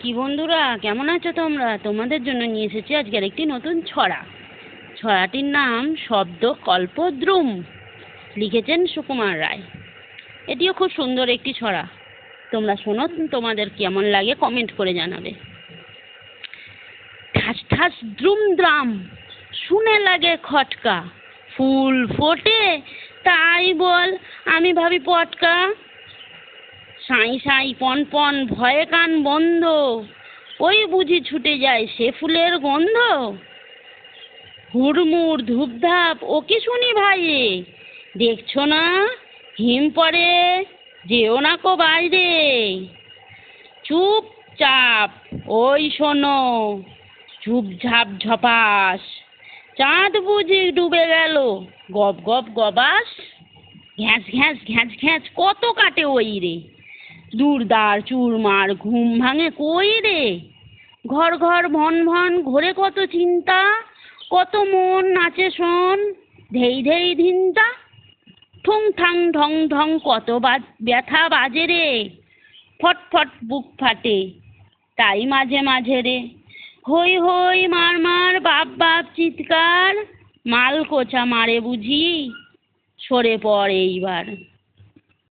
কি বন্ধুরা, কেমন আছো তোমরা? তোমাদের জন্য নিয়ে এসেছি আজকের একটি নতুন ছড়া। ছড়াটির নাম শব্দ কল্পদ্রুম। লিখেছেন সুকুমার রায়। এটিও খুব সুন্দর একটি ছড়া। তোমরা শোনো, তোমাদের কেমন লাগে কমেন্ট করে জানাবে। ঠাস ঠাস দ্রুম দ্রাম, শুনে লাগে খটকা। ফুল ফোটে তাই বল, আমি ভাবি পটকা। সাঁই সাঁই পন পন, ভয়ে কান বন্ধ, ওই বুঝি ছুটে যায় সে ফুলের গন্ধ। হুড়মুড় ধূপধাপ, ও কি শুনি ভাই রে, দেখছো না হিম পড়ে, যেও না কো বাইরে। চুপচাপ ওই শোনো, ঝুপঝাপ ঝপাস, চাঁদ বুঝি ডুবে গেল, গপ গপ গবাস। ঘ্যাঁচ ঘ্যাঁচ ঘ্যাঁচ ঘ্যাঁচ, কত কাটে ওই রে, দুর্দার চুরমার, ঘুম ভাঙে কই রে। ঘর ঘর ভন ভন, ঘোরে কত চিন্তা, কত মন নাচে শোন, ধেই ধেই ধিনতা। ঠুং ঠাং ঢং ঢং, কত ব্যথা বাজে রে, ফট ফট বুক ফাটে তাই মাঝে মাঝে রে। হই হই মার মার, বাপ বাপ চিৎকার, মাল কোচা মারে বুঝি, সরে পড় এইবার।